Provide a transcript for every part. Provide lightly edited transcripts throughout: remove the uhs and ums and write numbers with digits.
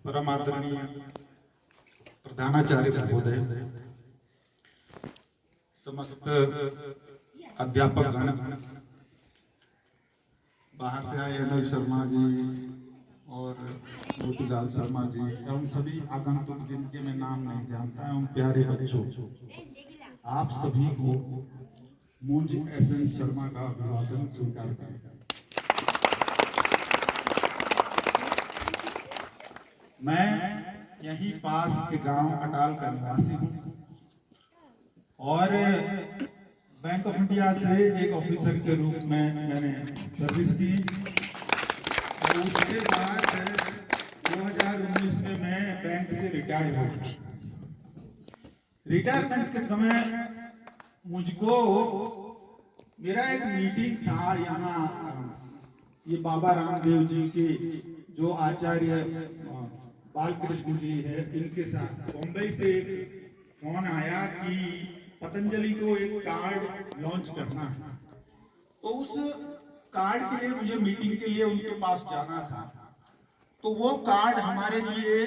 परम आदरणीय प्रधानाचार्य महोदय, समस्त अध्यापक गण, बाहर से आए अनिल शर्मा जी और मोतीलाल शर्मा जी एवं सभी आगंतुक जिनके मैं नाम नहीं जानता एवं प्यारे बच्चों, आप सभी को मुंज एसएन शर्मा का अभिवादन स्वीकार करें। मैं यहीं पास के गांव अटाल का निवासी हूँ और बैंक ऑफ इंडिया से एक ऑफिसर के रूप में मैंने सर्विस की और उसके बाद 2019 में मैं बैंक से रिटायर हो गया। रिटायरमेंट के समय मुझको मेरा एक मीटिंग था यहाँ, ये बाबा रामदेव जी के जो आचार्य बालकृष्ण जी है, इनके साथ बॉम्बे से एक फोन आया कि पतंजलि को एक कार्ड लॉन्च करना है। तो उस कार्ड के लिए मुझे मीटिंग के लिए उनके पास जाना था। तो वो कार्ड हमारे लिए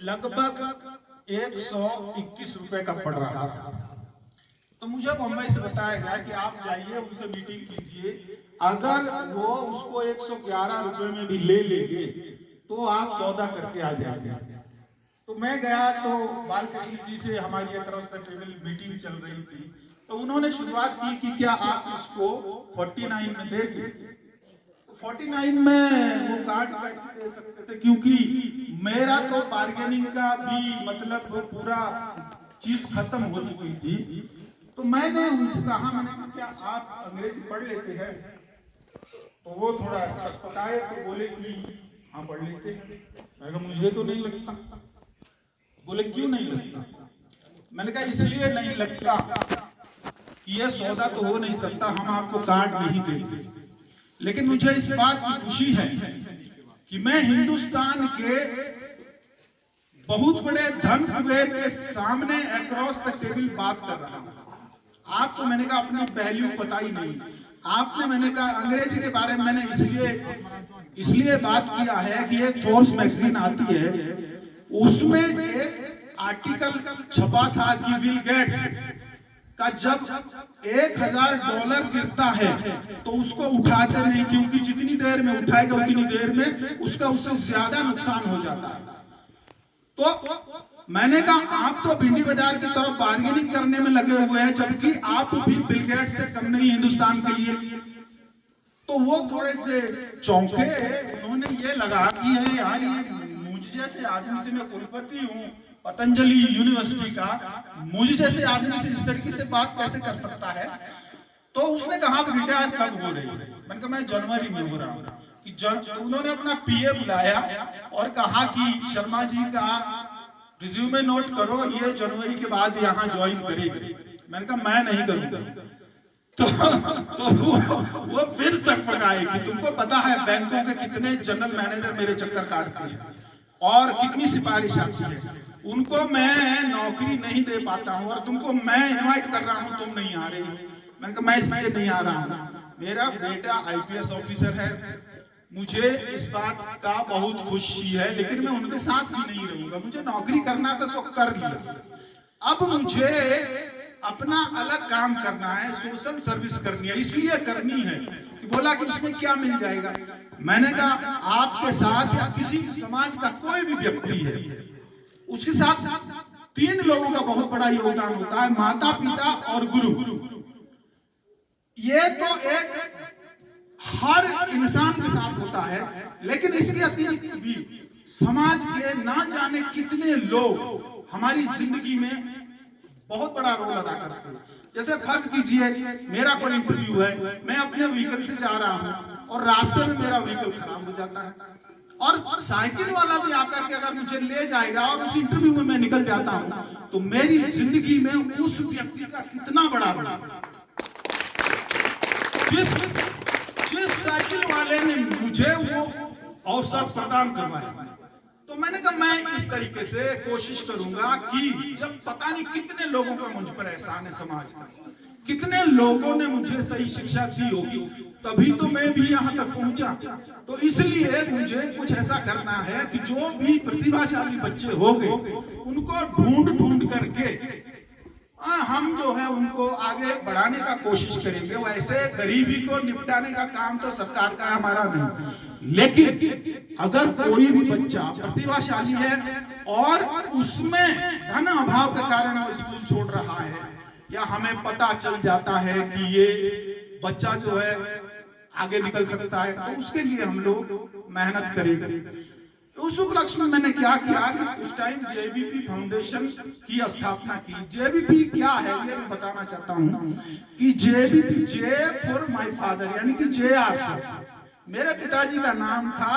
लगभग 121 रुपए का पड़ रहा था। तो मुझे बॉम्बे से बताया गया कि आप जाइए उनसे मीटिंग कीजिए, अगर वो उसको 111 रुपए में भी ले लेंगे तो आप सौदा करके आ जाएंगे। तो मैं गया तो बालकृष्ण जी से हमारी अक्रॉस द टेबल मीटिंग चल रही थी। तो उन्होंने शुरुआत की कि क्या आप इसको 49 में देंगे। 49 में वो कार्ड कैसे दे सकते थे, क्योंकि मेरा तो बार्गेनिंग का भी मतलब पूरा चीज खत्म हो चुकी थी। तो मैंने उनसे कहा, मैंने कहा क्या आप अंग्रेजी पढ़ लेते हैं। तो वो थोड़ा सटपटाए तो बोले कि हाँ पढ़ लेते हैं। मैंने कहा मुझे तो नहीं लगता। बोले क्यों नहीं लगता। मैंने कहा इसलिए नहीं लगता कि ये सौदा तो हो नहीं सकता, हम आपको कार्ड नहीं देंगे। लेकिन मुझे इस बात की खुशी है कि मैं हिंदुस्तान के बहुत बड़े धन कुबेर के सामने अक्रॉस द टेबल बात कर रहा हूं। आपको मैंने कहा अपनी वैल्यू पता ही नहीं। आपने मैंने कहा अंग्रेजी के बारे में मैंने इसलिए बात किया है कि एक फोर्स मैगजीन आती है, उसमें एक आर्टिकल छपा था कि बिल गेट्स का जब $1000 गिरता है तो उसको उठाते नहीं, क्योंकि जितनी देर में उठाएगा उतनी देर में उसका उससे ज्यादा नुकसान हो जाता है। तो मैंने कहा आप तो भिंडी बाजार की तरफ बार्गेनिंग करने में लगे हुए हैं, जबकि आप भी बिल गेट्स से कम नहीं हिंदुस्तान के लिए। तो वो थोड़े से चौंके, उन्होंने ये लगा कि है यार मुझे जैसे आदमी से, मैं कुलपति हूँ पतंजलि यूनिवर्सिटी का, मुझे जैसे आदमी से इस तरीके से बात कैसे कर सकता है। तो उसने कहा रिटायर कब हो रही है। मैंने कहा मैं जनवरी में हो रहा हूँ। उन्होंने अपना पीए बुलाया और कहा कि शर्मा जी का रिज्यूमे नोट करो, ये जनवरी के बाद यहाँ ज्वाइन करेगी। मैंने कहा मैं नहीं करूंगा। तो वो फिर सकपकाए कि तुमको पता है बैंकों के कितने जनरल मैनेजर मेरे चक्कर काटते हैं और कितनी सिफारिश आती है, उनको मैं नौकरी नहीं दे पाता हूँ और तुमको मैं इनवाइट कर रहा हूँ, तुम नहीं आ रही। मैंने कहा मैं इसलिए नहीं आ रहा हूँ, मेरा बेटा आईपीएस ऑफिसर है, मुझे इस बात का बहुत खुशी है, लेकिन मैं उनके साथ भी नहीं रहूंगा। मुझे नौकरी करना था सो कर लिया, अब मुझे अपना अलग काम करना है, सोशल सर्विस करनी है, इसलिए करनी है। बोला कि उसमें क्या मिल जाएगा। मैंने कहा आपके साथ या किसी समाज का कोई भी व्यक्ति है, उसके साथ 3 लोगों का बहुत बड़ा योगदान होता है, माता पिता और गुरु। ये तो एक हर इंसान के साथ होता है, लेकिन इसके अतिरिक्त भी समाज के ना जाने कितने लोग हमारी जिंदगी में बहुत बड़ा रोल अदा करते हैं। जैसे फर्ज कीजिए मेरा कोई इंटरव्यू है, मैं अपने व्हीकल से जा रहा हूँ और रास्ते में मेरा व्हीकल खराब हो जाता है और साइकिल वाला भी आकर के अगर मुझे ले जाएगा और उस इंटरव्यू में मैं निकल जाता हूँ, तो मेरी जिंदगी में उस व्यक्ति का कितना बड़ा जिस साइकिल वाले ने मुझे वो अवसर प्रदान करवाया। तो मैंने कहा मैं इस तरीके से कोशिश करूंगा कि जब पता नहीं कितने लोगों का मुझ पर एहसान है, समाज का कितने लोगों ने मुझे सही शिक्षा दी होगी, तभी तो मैं भी यहाँ तक पहुंचा। तो इसलिए मुझे कुछ ऐसा करना है कि जो भी प्रतिभाशाली बच्चे होंगे उनको ढूंढ ढूंढ करके हम जो है उनको आगे बढ़ाने का कोशिश करेंगे। वैसे गरीबी को निपटाने का काम तो सरकार का हमारा नहीं, लेकिन अगर कोई भी बच्चा प्रतिभाशाली है और उसमें धन अभाव के कारण वो स्कूल छोड़ रहा है, या हमें पता चल जाता है कि ये बच्चा जो है आगे निकल सकता है, तो उसके लिए हम लोग मेहनत करेंगे। उस उपलक्ष्य में मैंने क्या किया कि उस टाइम जेबीपी फाउंडेशन की स्थापना की। जेबीपी क्या है ये मैं बताना चाहता हूँ कि JBP, J for my father, यानी कि जे आर, मेरे पिताजी का नाम था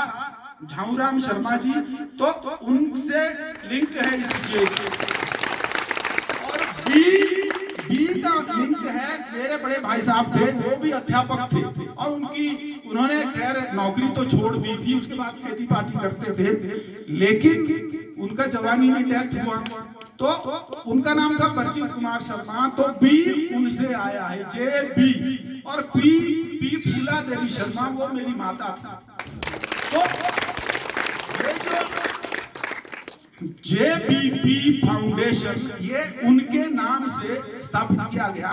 झाऊराम शर्मा जी, तो उनसे लिंक है इस जे। और बी का लिंक है, मेरे बड़े भाई साहब थे, वो भी अध्यापक थे और उन्होंने खैर नौकरी तो छोड़ दी थी, उसके बाद खेती बाड़ी करते थे, लेकिन उनका जवानी में डेथ हुआ, तो उनका नाम था परजीत कुमार शर्मा। तो बी उनसे आया है, जे बी, और पी फूला देवी शर्मा, वो मेरी माता थी। तो ये जो जेबीपी फाउंडेशन ये उनके नाम से स्थापित किया गया।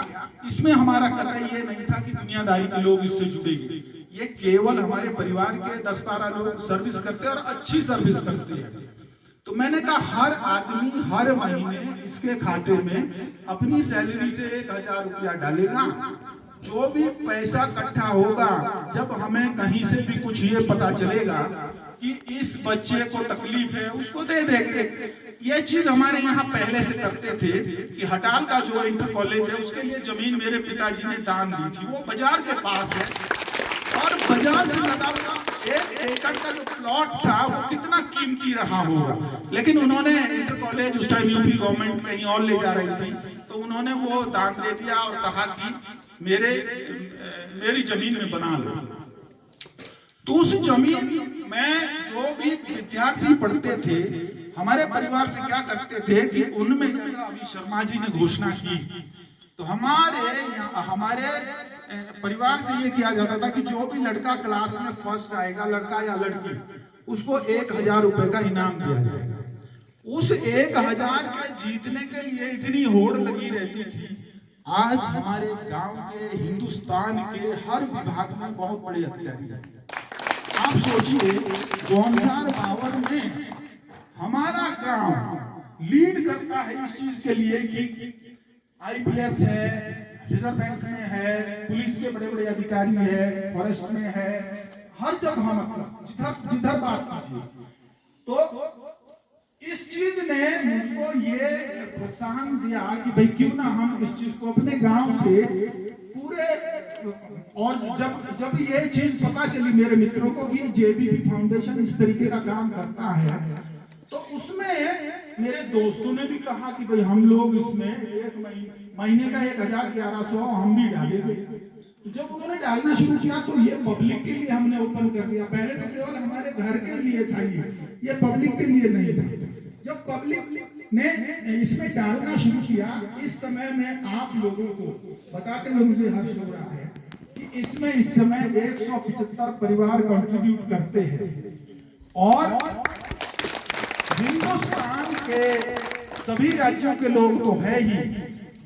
इसमें हमारा कतई ये नहीं था कि दुनियादारी के लोग इससे जुड़ेंगे, ये केवल हमारे परिवार के 10-12 लोग सर्विस करते हैं और अच्छी सर्विस करते हैं। तो मैंने कहा हर आदमी हर महीने इसके खाते में अपनी सैलरी से 1000 रुपया डालेगा, जो भी पैसा इकट्ठा होगा, जब हमें कहीं से भी कुछ ये पता चलेगा कि इस बच्चे को तकलीफ है, उसको दे देंगे। ये चीज हमारे यहाँ पहले से करते थे कि हटाल का जो इंटर कॉलेज है उसके लिए जमीन मेरे पिताजी ने दान दी थी, वो बाजार के पास है, और बाजार से लगा हुआ 1 एकड़ का जो प्लॉट था वो कितना कीमती रहा होगा, लेकिन उन्होंने इंटर कॉलेज उस टाइम यूपी गवर्नमेंट कहीं और ले जा रही थी, तो उन्होंने वो दान दे दिया और कहा कि मेरी जमीन में बना लो। तो उस जमीन में जो भी विद्यार्थी पढ़ते थे, हमारे परिवार से क्या करते थे कि उनमें जैसा अभी शर्मा जी ने घोषणा की, तो हमारे परिवार से ये किया जाता था कि जो भी लड़का क्लास में फर्स्ट आएगा, लड़का या लड़की, उसको 1000 रुपए का इनाम दिया जाएगा। उस 1000 के जीतने के लिए इतनी होड़ लगी रहती थी। आज हमारे गांव के, हिंदुस्तान के हर विभाग में बहुत बड़े अधिकारी हैं। आप सोचिए 2052 में हमारा गांव लीड करता है इस चीज के लिए कि आईपीएस है, रिजर्व बैंक में है, पुलिस के बड़े बड़े अधिकारी है, फॉरेस्ट में है, हर जगह, मतलब जिधर बात कीजिए। तो इस चीज ने मुझको ये प्रोत्साहन दिया कि भाई क्यों ना हम इस चीज को अपने गांव से पूरे, और जब ये चीज पता चली मेरे मित्रों को कि जेबीपी फाउंडेशन इस तरीके का काम करता है, तो उसमें मेरे दोस्तों ने भी कहा कि भाई हम लोग इसमें एक महीने का 1100 हम भी डालेंगे। तो जब उन्होंने डालना शुरू किया तो ये पब्लिक के लिए हमने ओपन कर दिया। पहले तो केवल हमारे घर के लिए था, ये पब्लिक के लिए नहीं था। जब पब्लिक ने इसमें डालना शुरू किया, इस समय में आप लोगों को बताते हुए मुझे हर्ष हो रहा है कि इसमें इस समय 175 परिवार कंट्रीब्यूट करते हैं, और हिंदुस्तान के सभी राज्यों के लोग तो है ही,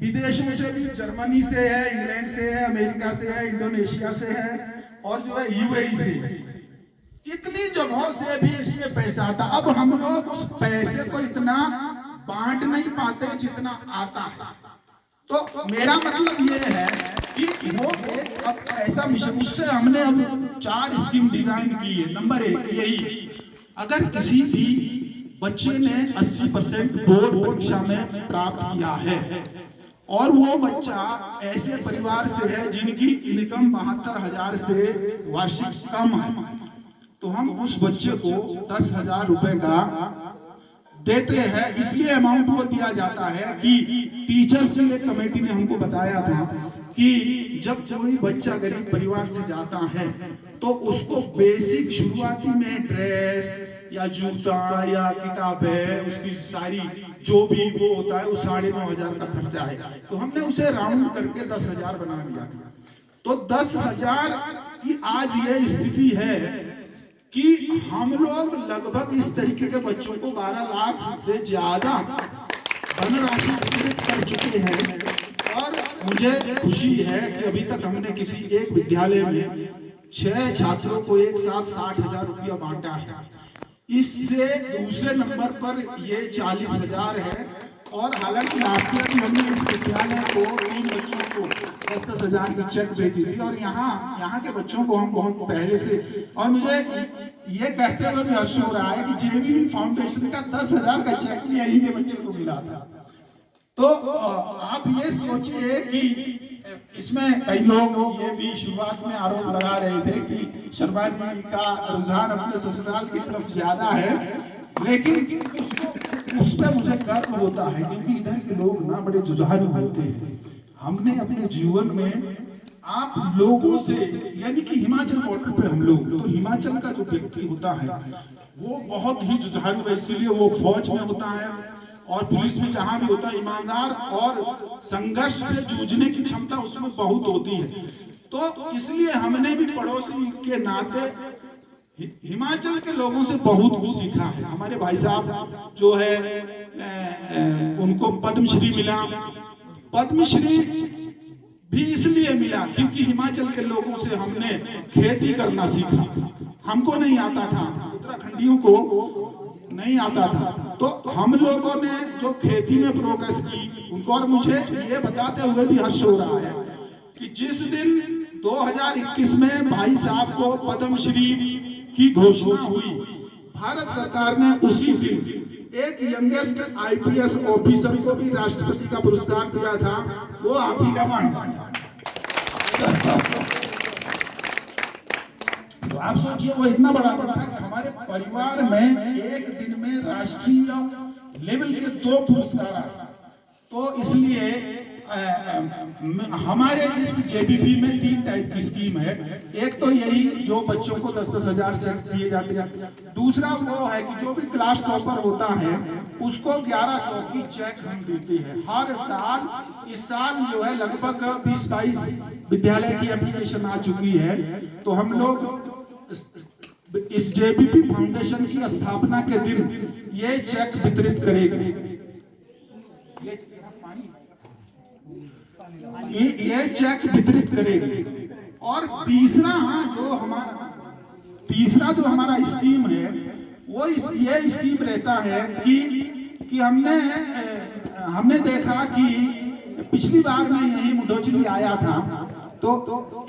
विदेशों से भी, जर्मनी से है, इंग्लैंड से है, अमेरिका से है, इंडोनेशिया से है, और जो है यूएई से, इतनी जगहों से भी इसमें पैसा आता। अब हम लोग उस पैसे को इतना बांट नहीं पाते जितना आता है। तो मेरा मतलब ये है कि वो एक अब ऐसा मिशन, उससे हमने अब 4 स्कीम डिजाइन की है। नंबर 1 यही, अगर किसी भी बच्चे ने 80% बोर्ड परीक्षा में प्राप्त किया है और वो बच्चा ऐसे परिवार से है जिनकी इनकम 72,000 से वार्षिक कम है, तो हम उस बच्चे को 10,000 रुपए का देते हैं। इसलिए अमाउंट वो दिया जाता है कि टीचर्स की एक कमेटी ने हमको बताया था कि जब कोई बच्चा गरीब परिवार से जाता है तो उसको बेसिक शुरुआती में ड्रेस या जूता या किताबें, उसकी सारी जो भी वो होता है, वो 9,500 का खर्चा है। तो हमने उसे राउंड करके 10,000 बना दिया था। तो 10,000 की आज ये स्थिति है कि हम लोग लगभग इस तरीके के बच्चों को 12 लाख से ज्यादा धनराशि वितरित कर चुके हैं। और मुझे खुशी है कि अभी तक हमने किसी एक विद्यालय में 6 छात्रों को एक साथ 60,000 रुपया बांटा है। इससे दूसरे नंबर पर ये 40,000 है। और हालांकि लास्ट ईयर भी हमने इस विद्यालय को 3 बच्चों को 10,000 की चेक भेजी थी। और यहाँ के बच्चों को हम बहुत पहले से, और मुझे ये कहते हुए भी हर्ष हो रहा है कि जेबीपी फाउंडेशन का 10,000 का चेक यहीं के बच्चों को मिला था। तो आप ये सोचिए कि इसमें कई लोग ये भी शुरुआत में आरोप लगा रहे थे कि शर्मा जी का रुझान अपने ससुराल की तरफ ज्यादा है, लेकिन उस पर मुझे गर्व होता है क्योंकि इधर के लोग ना बड़े जुझारू होते हैं। हमने अपने जीवन में आप लोगों से, यानी कि हिमाचल बॉर्डर पे हम लोग, तो हिमाचल का जो व्यक्ति होता है वो बहुत ही जुझारू है, इसीलिए वो फौज में होता है और पुलिस में जहां भी होता है ईमानदार और संघर्ष से जूझने की क्षमता उसमें बहुत होती है। तो इसलिए हमने भी पड़ोसी के नाते हिमाचल के लोगों से बहुत कुछ सीखा है। हमारे भाई साहब जो है उनको पद्मश्री मिला। पद्मश्री भी इसलिए मिला क्योंकि हिमाचल के लोगों से हमने खेती करना सीखा। हमको नहीं आता था, उत्तराखंडियों को नहीं आता था, तो हम लोगों ने जो खेती में प्रोग्रेस की उनको। और मुझे ये बताते हुए भी हर्ष हो रहा है कि जिस दिन 2021 में भाई साहब को पद्मश्री की घोषणा हुई, भारत सरकार ने उसी दिन एक यंगेस्ट आईपीएस ऑफिसर को भी राष्ट्रपति का पुरस्कार दिया था। वो आप ही का मान। तो आप सोचिए वो इतना बड़ा था कि हमारे परिवार में एक दिन में राष्ट्रीय लेवल के 2 पुरस्कार आए। तो इसलिए हमारे इस जेबीपी में 3 टाइप की स्कीम है। एक तो यही जो बच्चों को 10,000 चेक दिए जाते हैं। दूसरा वो है कि जो भी क्लास टॉपर होता है उसको 1100 की चेक हम देते हैं हर साल। इस साल जो है लगभग 20-22 विद्यालय की एप्लीकेशन आ चुकी है। तो हम लोग इस जेबीपी फाउंडेशन की स्थापना के दिन ये चेक वितरित करेंगे। ये चेक वितरित करेंगे। और तीसरा जो हमारा स्कीम है वो ये स्कीम रहता है कि हमने देखा कि पिछली बार में यही मुडोचली आया था। तो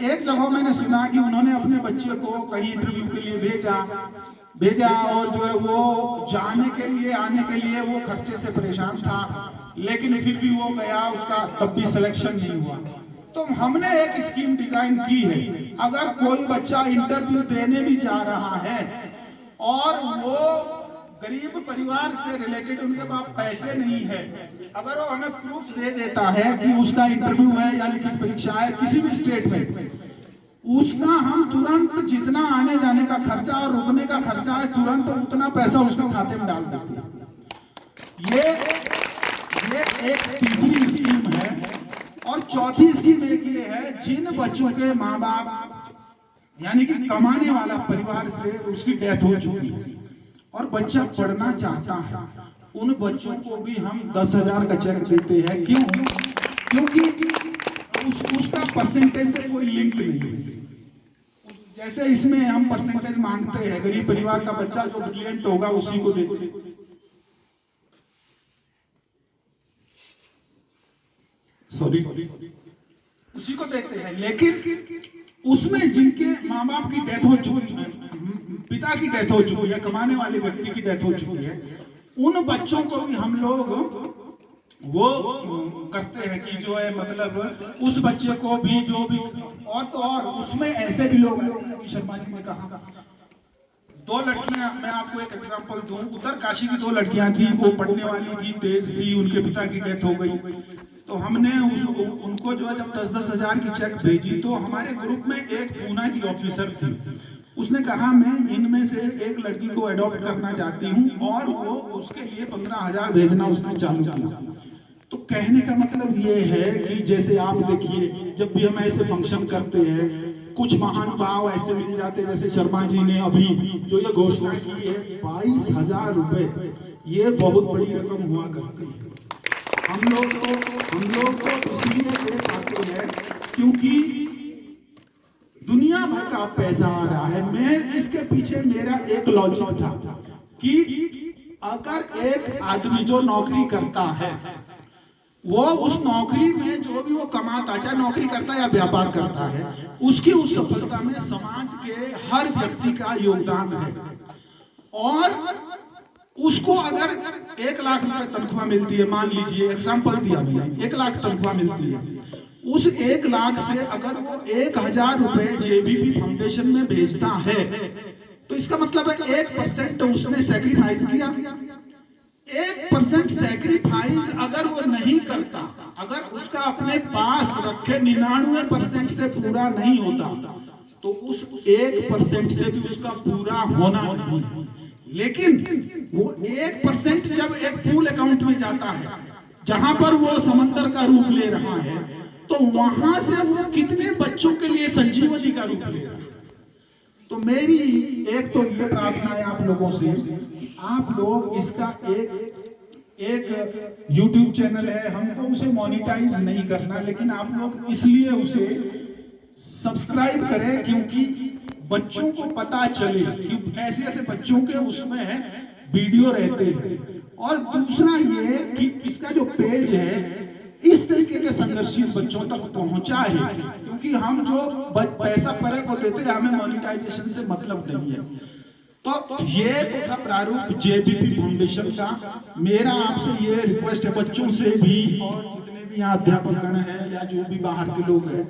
एक जगह मैंने सुना कि उन्होंने अपने बच्चे को कहीं इंटरव्यू के लिए भेजा और जो है वो जाने के लिए आने के लिए वो खर्चे से परेशान था, लेकिन फिर भी वो गया, उसका तब भी सिलेक्शन नहीं हुआ। तो हमने एक स्कीम डिजाइन की है, अगर कोई बच्चा इंटरव्यू देने भी जा रहा है और वो गरीब परिवार से रिलेटेड, उनके पास पैसे नहीं है, अगर वो हमें प्रूफ दे देता है कि उसका इंटरव्यू है या लिखित परीक्षा है किसी भी स्टेट में, उसका हम तुरंत जितना आने जाने का खर्चा और रुकने का खर्चा है तुरंत उतना पैसा उसके खाते में डाल देते हैं। ये एक तीसरी स्कीम है। और चौथी स्कीम एक ये है, जिन बच्चों के माँ बाप यानी कि कमाने वाला परिवार से उसकी डेथ हो चुकी है और बच्चा पढ़ना चाहता है, उन बच्चों को भी हम 10,000 का चेक देते हैं। क्यों? क्योंकि उसका परसेंटेज से कोई लिंक नहीं है। जैसे इसमें हम परसेंटेज मांगते हैं, गरीब परिवार का बच्चा जो ब्रिलियंट होगा उसी को देते हैं। उसी को देते हैं, लेकिन उसमें जिनके माँ बाप की डेथ हो चुकी है, पिता की डेथ हो चुकी है, कमाने वाले व्यक्ति की डेथ हो चुकी है, उन बच्चों को भी हम लोग वो करते हैं कि जो है मतलब उस बच्चे को भी जो भी। और तो और उसमें ऐसे भी लोग हैं, शर्मा जी ने कहा 2 लड़कियां, मैं आपको एक एग्जांपल दूं, उत्तरकाशी की 2 लड़कियां थी, वो पढ़ने वाली थी, तेज थी, उनके पिता की डेथ हो गई। तो हमने उनको जो है जब 10,000 की चेक भेजी तो हमारे ग्रुप में एक पूना की ऑफिसर थी, उसने कहा मैं इनमें से एक लड़की को अडॉप्ट करना चाहती हूँ और वो उसके लिए 15,000 भेजना उसने चालू किया। तो कहने का मतलब ये है कि जैसे आप देखिए, जब भी हम ऐसे फंक्शन करते हैं, कुछ महानुभाव ऐसे मिल जाते हैं, जैसे शर्मा जी ने अभी जो ये घोषणा की है 22,000 रुपए, ये बहुत बड़ी रकम हुआ करती है। हम लोग को इसलिए दे पाते हैं क्योंकि दुनिया भर का पैसा आ रहा है। मैं इसके पीछे मेरा एक लॉजिक था कि अगर एक आदमी जो नौकरी करता है, वो उस नौकरी में जो भी वो कमाता, चाहे नौकरी करता है या व्यापार करता है, उसकी उस सफलता में समाज के हर व्यक्ति का योगदान है। और उसको अगर 1 लाख रुपए तनख्वाह मिलती है, मान लीजिए एग्जाम्पल दिया मैंने, 1 लाख तनख्वाह मिलती है, उस 1 लाख से अगर वो 1,000 रुपए जेबीपी फाउंडेशन में भेजता है, तो इसका मतलब है 1% उसने सैक्रिफाइस किया। 1% सैक्रिफाइस अगर वो नहीं करता, अगर उसका अपने पास रखे 99% से पूरा नहीं होता, तो उस 1% से भी उसका पूरा होना नहीं। लेकिन वो 1% जब एक पूल अकाउंट में जाता है, जहां पर वो समंदर का रूप ले रहा है, तो वहां से वो कितने बच्चों के लिए संजीवनी का रूप ले रहा है। तो मेरी एक तो ये प्रार्थना है आप लोगों से, आप लोग इसका एक YouTube चैनल है, हमको उसे मोनेटाइज नहीं करना, लेकिन आप लोग इसलिए उसे सब्सक्राइब करें क्योंकि बच्चों को पता चले कि ऐसे ऐसे बच्चों के उसमें वीडियो रहते हैं। और दूसरा ये कि इसका जो पेज है इस तरीके के संघर्षशील बच्चों तक पहुंचा है, क्योंकि हम जो पैसा परे को देते हैं, हमें मोनेटाइजेशन से मतलब नहीं है। तो ये तो था प्रारूप जेबीपी फाउंडेशन का। मेरा आपसे ये रिक्वेस्ट है बच्चों से भी, और जितने भी यहाँ अध्यापकगण हैं या जो भी बाहर के लोग हैं,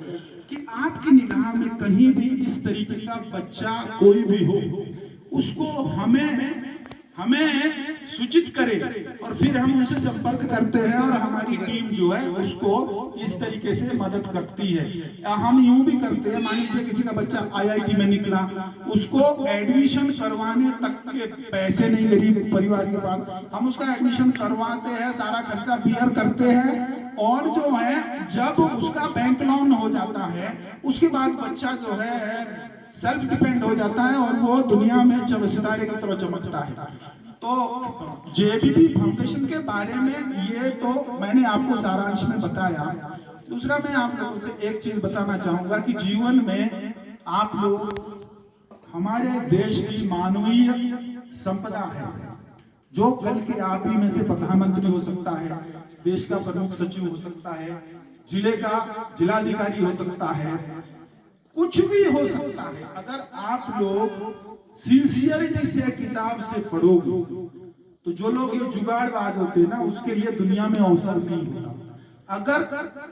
कि आपकी निगाह में कहीं भी इस तरीके का बच्चा कोई भी हो, उसको हमें सूचित करे और फिर हम उनसे संपर्क करते हैं और हमारी टीम जो है उसको इस तरीके से मदद करती है। या हम यूं भी करते हैं, मान लीजिए किसी का बच्चा IIT में निकला, उसको एडमिशन करवाने तक के पैसे नहीं, गरीब परिवार के पास, हम उसका एडमिशन करवाते हैं, सारा खर्चा बियर करते हैं। और जो है जब उसका बैंक लोन हो जाता है, उसके बाद बच्चा जो है सेल्फ डिपेंड हो जाता है और वो दुनिया में सितारे की तरह चमकता है। तो जेबीपी फाउंडेशन के बारे में ये तो मैंने आपको सारांश में बताया। दूसरा मैं आप लोगों से एक चीज बताना चाहूंगा कि जीवन में आप लोग हमारे देश की मानवीय संपदा है, जो कल के आप ही में से प्रधानमंत्री हो सकता है, देश का प्रमुख सचिव हो सकता है, जिले का जिलाधिकारी हो सकता है, कुछ भी हो सकता है। अगर आप लोग सिंसियरिटी से किताब से पढ़ोगे, तो जो लोग ये जुगाड़बाज होते हैं ना, उसके लिए दुनिया में अवसर नहीं होता। अगर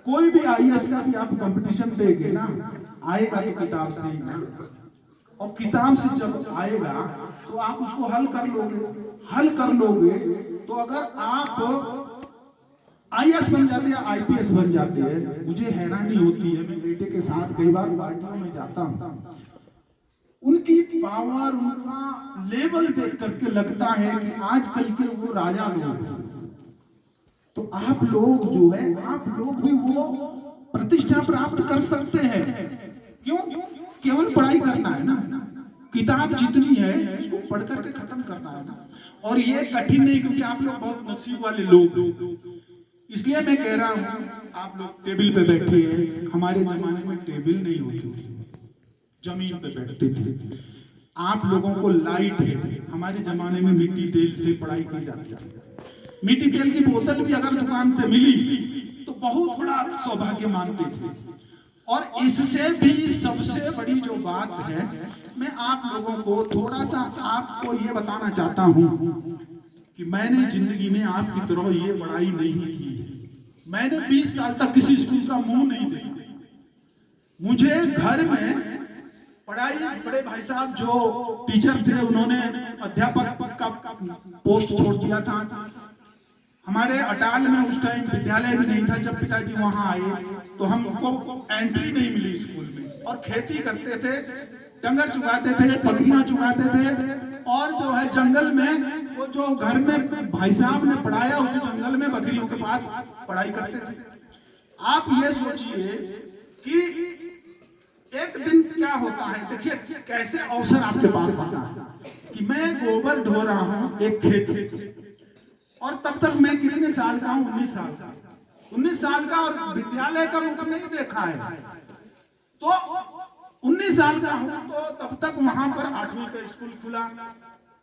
कोई भी IAS का भी आप कंपटीशन देंगे ना, आएगा तो किताब से ही आएगा, और किताब से जब आएगा तो आप उसको हल कर लोगे। तो अगर आप IAS बन जाते हैं, IPS बन जाते हैं, मुझे हैरानी होती है, मैं बेटे के साथ कई बार पार्टियों में जाता हूँ, उनकी पावर, उनका लेवल देख करके लगता है कि आजकल के वो राजा लोग हैं। तो आप लोग जो है, आप लोग भी वो प्रतिष्ठा प्राप्त कर सकते हैं। क्यों? केवल पढ़ाई करना है ना, किताब जितनी है उसको पढ़ करके खत्म करना है ना। और ये कठिन नहीं, क्योंकि आप लोग बहुत नसीब वाले लोग, इसलिए मैं कह रहा हूँ आप लोग टेबल पे बैठे हैं। हमारे जमाने में टेबल नहीं होती थी, जमीन पे बैठते थे। आप लोगों को लाइट है, हमारे जमाने में मिट्टी तेल से पढ़ाई की जाती थी। मिट्टी तेल की बोतल भी अगर दुकान से मिली तो बहुत बड़ा सौभाग्य मानते थे। और इससे भी सबसे बड़ी जो बात है, मैं आप लोगों को थोड़ा सा आपको ये बताना चाहता हूँ कि मैंने जिंदगी में आपकी तरह ये पढ़ाई नहीं की। मैंने 20 साल तक किसी स्कूल का मुंह नहीं देखा। मुझे घर में पढ़ाई, बड़े भाई साहब जो टीचर थे, उन्होंने अध्यापक का पोस्ट छोड़ दिया था। हमारे अटाल में उस टाइम विद्यालय भी नहीं था। जब पिताजी वहां आए तो हमको एंट्री नहीं मिली स्कूल में। और खेती करते थे, डंगर चुगाते थे, बकरियां चुगाते थे, और जो है जंगल में वो जो घर में भाई साहब ने पढ़ाया उस जंगल में बकरियों के पास पढ़ाई करते थे। आप ये सोचिए कि एक दिन क्या होता है, देखिए कैसे अवसर आपके पास आता है कि मैं गोबर ढो रहा हूं एक खेत, और तब तक मैं कितने साल का हूं, 19 साल का, 19 साल का, और विद्यालय का मुझे नहीं देखा है। तो 19 साल का हूं तो तब तक वहां पर 8वीं का स्कूल खुला।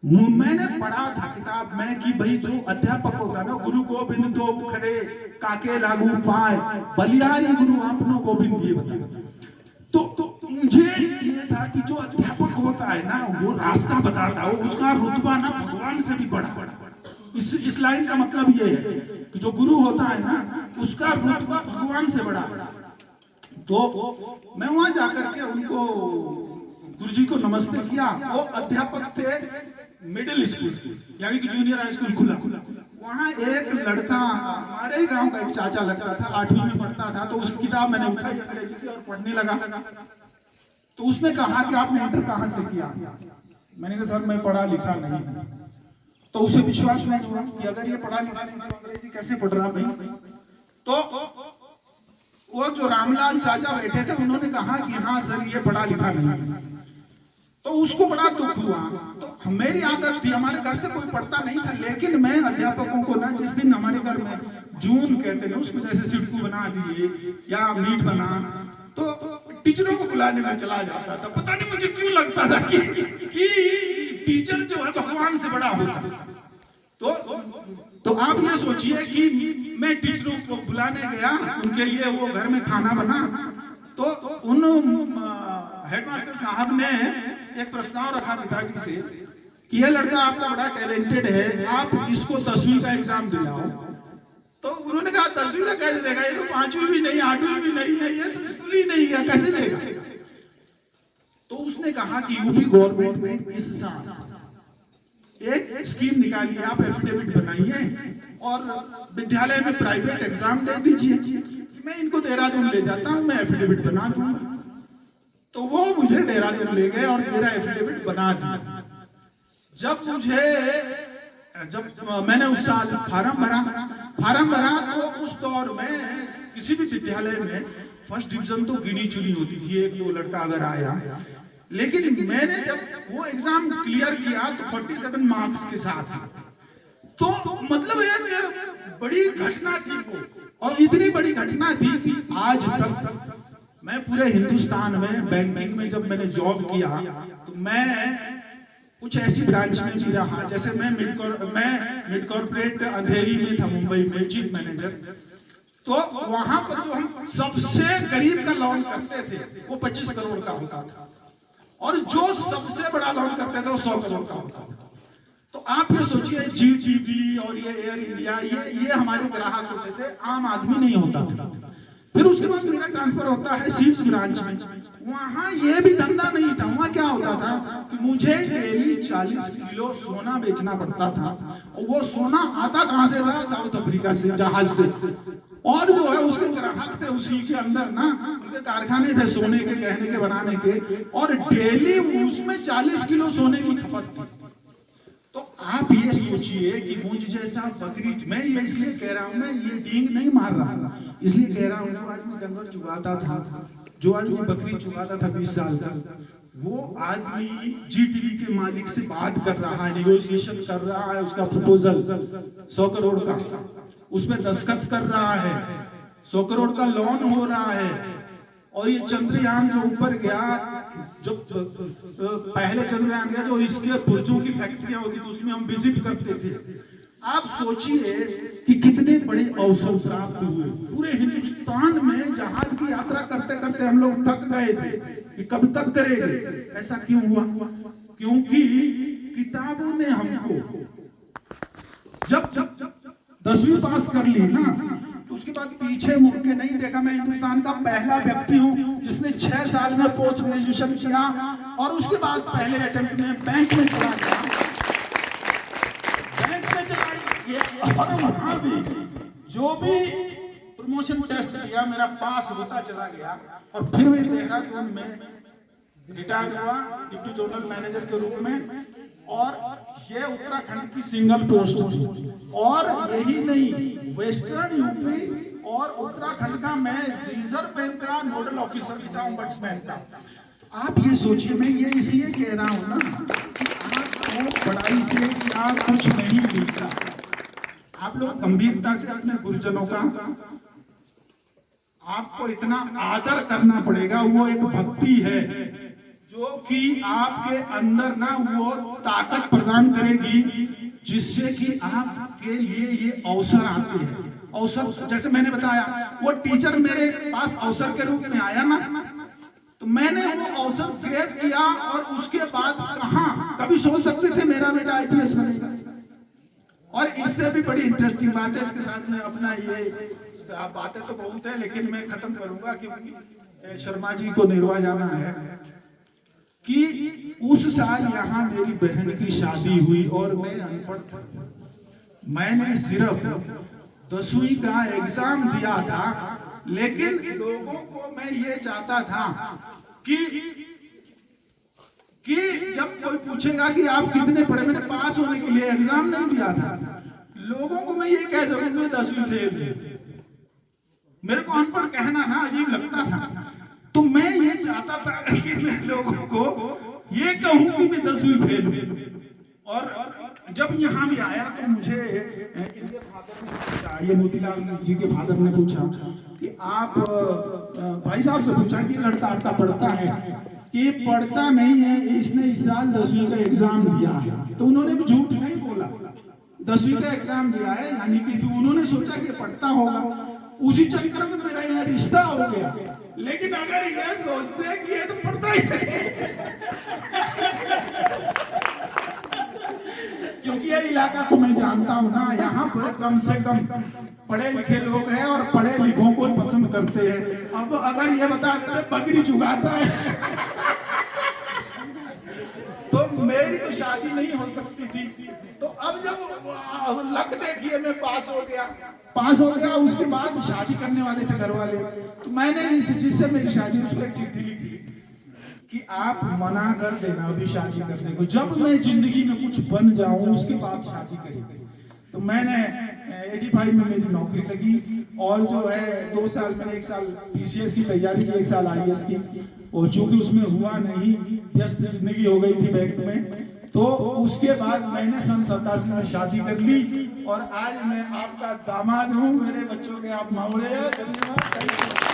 मैंने पढ़ा था किताब में कि भाई जो अध्यापक होता है ना, गुरु गोविंद दो खड़े काके लागू पाए, बलियारी गुरु आपनो गोविंद ये बताया। तो मुझे ये था कि जो अध्यापक होता है ना वो रास्ता बताता है, उसका रुतबा ना भगवान से भी बड़ा। इस लाइन का मतलब ये है कि जो गुरु होता है ना उसका रुतबा भगवान से बड़ा। तो मैं वहां जाकर के उनको गुरुजी को नमस्ते किया। वो अध्यापक थे मिडिल स्कूल, यानी कि जूनियर हाई स्कूल खुला। वहाँ एक लड़का, हमारे ही गांव का एक चाचा लगता था, 8वीं में पढ़ता था। तो उसकी किताब मैंने उठाई अंग्रेजी की और पढ़ने लगा। तो उसने कहा कि आपने इंटर कहाँ से किया? मैंने कहा सर मैं पढ़ा लिखा नहीं। तो उसे विश्वास नहीं हुआ कि अगर ये पढ़ा लिखा नहीं तो अंग्रेजी कैसे पढ़ रहा भाई। तो वो जो रामलाल चाचा बैठे थे उन्होंने कहा कि हाँ सर ये पढ़ा लिखा नहीं। तो उसको बड़ा दुख हुआ। तो मेरी आदत थी, हमारे घर से कोई पढ़ता नहीं था, लेकिन मैं अध्यापकों को ना, जिस दिन हमारे घर में जून कहते हैं उसको जैसे सिड्डू बना दिए या मीट बना, तो टीचरों को बुलाने में चला जाता था। पता नहीं मुझे क्यों लगता था कि टीचर जो है भगवान से बड़ा होता है। तो आप ये सोचिए कि मैं टीचरों को बुलाने गया, उनके लिए वो घर में खाना बना। तो उन हेडमास्टर साहब ने एक प्रस्ताव रखा पिताजी से कि ये लड़का आपका बड़ा टैलेंटेड है, आप इसको 10वीं का एग्जाम दिलाओ। तो उन्होंने कहा 10वीं का कैसे देगा, ये तो 5वीं भी नहीं 8वीं भी नहीं है, ये तो स्कूल ही नहीं है, कैसे देगा। तो उसने कहा कि यूपी गवर्नमेंट में इस साल एक स्कीम निकाली है, आप एफिडेविट बनाइए और विद्यालय में प्राइवेट एग्जाम दे दीजिए, मैं इनको देहरादून ले जाता हूं, मैं एफिडेविट बना दूंगा। तो वो मुझे देहरादून ले गए और मेरा एफिडेविट बना दिया। जब मैंने उस साल फार्म भरा तो उस दौर में किसी भी विद्यालय में फर्स्ट डिवीजन तो गिनी चुनी होती थी, एक दो लड़का अगर आया। लेकिन मैंने जब वो एग्जाम क्लियर किया तो 47 मार्क्स के साथ। तो मतलब यार बड़ी घटना थी वो, और इतनी बड़ी घटना थी कि आज तक मैं पूरे हिंदुस्तान में बैंकिंग में जब मैंने जॉब किया तो मैं कुछ ऐसी ब्रांच में भी रहा, जैसे मैं मिड कॉर्पोरेट अंधेरी में था मुंबई में चीफ मैनेजर। तो वहां पर जो हम सबसे गरीब का लोन करते थे वो 25 करोड़ का होता था, और जो सबसे बड़ा लोन करते थे वो 100 करोड़ का होता था। तो आप ये सोचिए जीटीबी और ये एयर इंडिया ये हमारे ग्राहक होते थे, आम आदमी नहीं होता था। फिर उसके बाद मेरा ट्रांसफर होता है सीड्स ब्रांच में। वहां ये भी धंधा नहीं था। वहां क्या होता था कि मुझे डेली 40 किलो सोना बेचना पड़ता था, और वो सोना आता कहां से था? साउथ अफ्रीका से, जहाज से। और जो है उसके ग्राहक थे उसी के अंदर ना, उनके कारखाने थे सोने के, गहने के बनाने के, और डेली उसमें 40 किलो सोने की खपत थी। तो आप ये सोचिए कि मुझ जैसा बकरी, मैं ये इसलिए कह रहा हूं, मैं ये डींग नहीं मार रहा, इसलिए कह रहा हूं जो आदमी जंगल चुगाता था, जो आदमी बकरी चुगाता था 20 साल तक, वो आदमी जीटीबी के मालिक से बात कर रहा है, नेगोशिएशन कर रहा है, उसका प्रपोजल 100 करोड़ का, उसमें दस्तखत कर रहा है, 100 करोड़ का लोन हो रहा है। और ये चंद्रयान जो ऊपर गया, जो पहले चंद्रयान गया, जो इसके पुर्जों की फैक्ट्रियां होती थी उसमें हम विजिट करते थे। आप सोचिए कि कितने बड़े अवसर प्राप्त हुए। पूरे हिंदुस्तान में जहाज की यात्रा करते करते हम लोग थक गए थे कि कब तक करेंगे। ऐसा क्यों हुआ? क्योंकि किताबों ने हमको जब 10वीं पास कर ली ना, तो उसके बाद पीछे मुड़ के नहीं देखा। मैं हिंदुस्तान का पहला व्यक्ति हूं जिसने 6 साल में पोस्ट ग्रेजुएशन किया, और उसके बाद पहले अटेम्प्ट में बैंक में चला गया, और वहां भी जो भी प्रमोशन टेस्ट दिया मेरा पास होता चला गया। और फिर मैं देहरादून में रिटायर हुआ डिप्टी जोनल मैनेजर के रूप में, और ये उत्तराखंड की सिंगल पोस्ट थी। और यही नहीं, वेस्टर्न यूपी और उत्तराखंड का मैं रिजर्व बैंक का नोडल ऑफिसर भी था, ओम्बड्समैन का। आप ये सोचिए, मैं ये इसलिए कह रहा हूँ ना कि आपको पढ़ाई से क्या कुछ नहीं मिलता। आप लोग गंभीरता से अपने गुरुजनों का आपको इतना आदर करना पड़ेगा। वो एक भक्ति है जो कि आपके अंदर ना वो ताकत प्रदान करेगी जिससे कि आपके लिए ये अवसर आते हैं। अवसर जैसे मैंने बताया, वो टीचर मेरे पास अवसर के रूप में आया ना, तो मैंने वो अवसर ग्रैब किया और उसके बाद कहां कभी सोच सकते थे मेरा बेटा आईपीएस बनेगा। और इससे भी बड़ी इंटरेस्टिंग बात है, इसके साथ में अपना ये बातें तो बहुत है लेकिन मैं खत्म करूंगा क्योंकि शर्मा जी को निर्वा जाना है। कि उस साल यहाँ मेरी बहन की शादी हुई और मैं अनपढ़ था। मैंने सिर्फ 10वीं का एग्जाम दिया था, लेकिन लोगों को मैं ये चाहता था कि जब कोई पूछेगा कि आप कितने पढ़े, मैंने पास होने के लिए एग्जाम नहीं दिया था। लोगों को मैं ये कह सकूं मैं 10वीं फेल। मेरे को अनपढ़ कहना ना अजीब लगता था, तो मैं ये चाहता था कि मैं लोगों को ये कहूं कि मैं 10वीं फेल हूं। और जब यहाँ भी आया तो मुझे इनके फादर ने पूछा, ये मोतीलाल जी के फादर ने पूछा कि आप भाई साहब से पूछा कि लड़का आपका पढ़ता है? कि पढ़ता नहीं है, इसने इस साल 10वीं का एग्जाम दिया है। तो उन्होंने भी झूठ नहीं बोला, 10वीं का एग्जाम दिया है, यानी कि उन्होंने सोचा कि पढ़ता होगा। उसी चक्कर में मेरा यहाँ रिश्ता हो गया। लेकिन अगर ये सोचते हैं कि ये तो पढ़ता ही नहीं क्योंकि ये इलाका को मैं जानता हूँ ना, यहाँ पर कम से कम पढ़े लिखे लोग हैं और पढ़े लिखों को पसंद करते हैं। अब अगर ये बता देते बकरी चुगाता है तो मेरी तो शादी नहीं हो सकती थी। तो अब जब लक देखिए मैं पास हो गया, उसके बाद शादी करने वाले थे घर वाले, तो मैंने जिससे मेरी शादी उसको एक चिट्ठी लिखी कि आप मना कर देना अभी शादी करने को, जब मैं जिंदगी में कुछ बन जाऊं उसके बाद शादी करेंगे। तो मैंने 85 में मेरी नौकरी लगी और जो है 2 साल मैंने 1 साल पीसीएस की तैयारी की, 1 साल आईएएस की, और चूंकि उसमें हुआ नहीं, व्यस्त जिंदगी हो गई थी बैंक में, तो उसके बाद मैंने सन 87 में शादी कर ली और आज मैं आपका दामाद हूँ। मेरे बच्चों के आप मावड़े हैं। धन्यवाद।